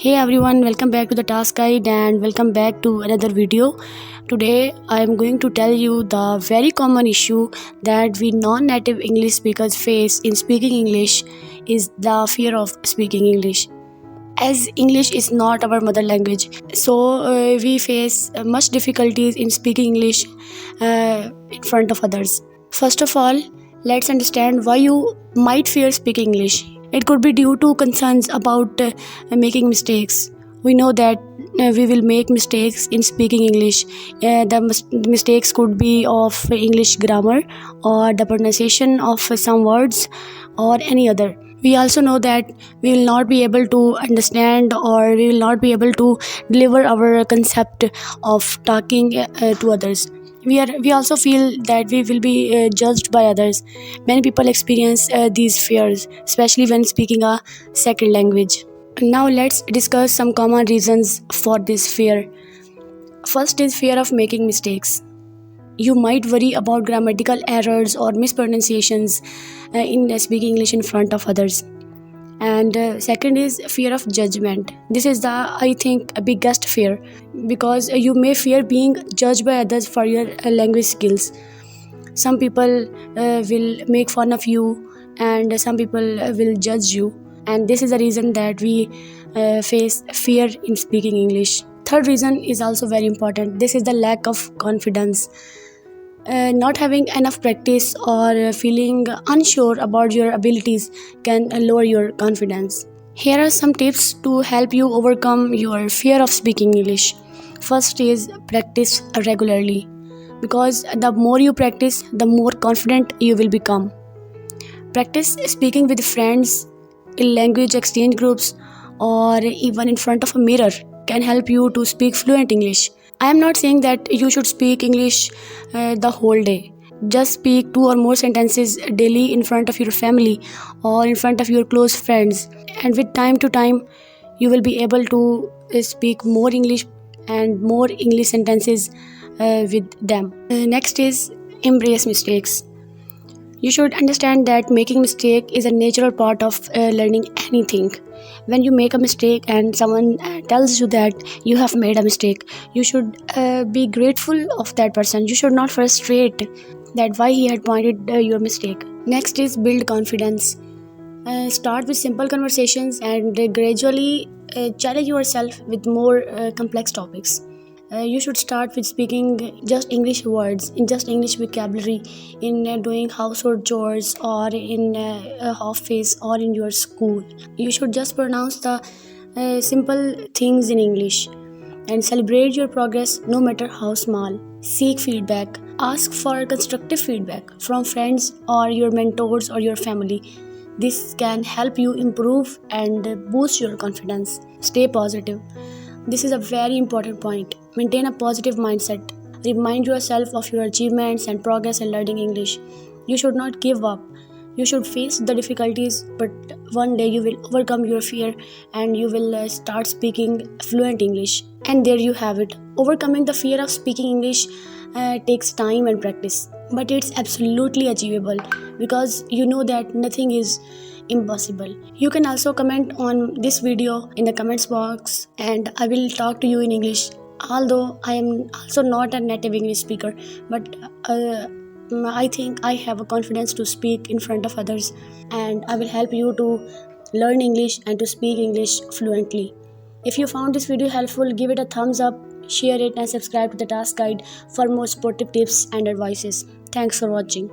Hey everyone, welcome back to the task guide and welcome back to another video. Today I am going to tell you the very common issue that we non-native English speakers face in speaking English is the fear of speaking English. As English is not our mother language, so we face much difficulties in speaking English in front of others. First of all, let's understand why you might fear speaking English. It could be due to concerns about making mistakes. We know that we will make mistakes in speaking English. The mistakes could be of English grammar or the pronunciation of some words or any other. We also know that we will not be able to understand or we will not be able to deliver our concept of talking to others. We also feel that we will be judged by others. Many people experience these fears, especially when speaking a second language. Now let's discuss some common reasons for this fear. First is fear of making mistakes. You might worry about grammatical errors or mispronunciations in speaking English in front of others. And second is fear of judgment. This is I think, biggest fear, because you may fear being judged by others for your language skills. Some people will make fun of you, and some people will judge you, and this is the reason that we face fear in speaking English. Third reason is also very important. This is the lack of confidence. Not having enough practice or feeling unsure about your abilities can lower your confidence. Here are some tips to help you overcome your fear of speaking English. First is practice regularly, because the more you practice, the more confident you will become. Practice speaking with friends, in language exchange groups, or even in front of a mirror can help you to speak fluent English. I am not saying that you should speak English the whole day. Just speak 2 or more sentences daily in front of your family or in front of your close friends. And with time to time, you will be able to speak more English and more English sentences with them. Next is embrace mistakes. You should understand that making mistake is a natural part of learning anything. When you make a mistake and someone tells you that you have made a mistake, you should be grateful of that person. You should not frustrate that why he had pointed your mistake. Next is build confidence. Start with simple conversations and gradually challenge yourself with more complex topics. You should start with speaking just English words, in just English vocabulary, in doing household chores or in office or in your school. You should just pronounce the simple things in English and celebrate your progress no matter how small. Seek feedback. Ask for constructive feedback from friends or your mentors or your family. This can help you improve and boost your confidence. Stay positive. This is a very important point. Maintain a positive mindset. Remind yourself of your achievements and progress in learning English. You should not give up. You should face the difficulties, but one day you will overcome your fear and you will start speaking fluent English. And there you have it. Overcoming the fear of speaking English takes time and practice, but it's absolutely achievable because you know that nothing is impossible. You can also comment on this video in the comments box and I will talk to you in English. Although I am also not a native English speaker, but I think I have a confidence to speak in front of others, and I will help you to learn English and to speak English fluently. If you found this video helpful, give it a thumbs up, share it and subscribe to the task guide for more supportive tips and advices. Thanks for watching.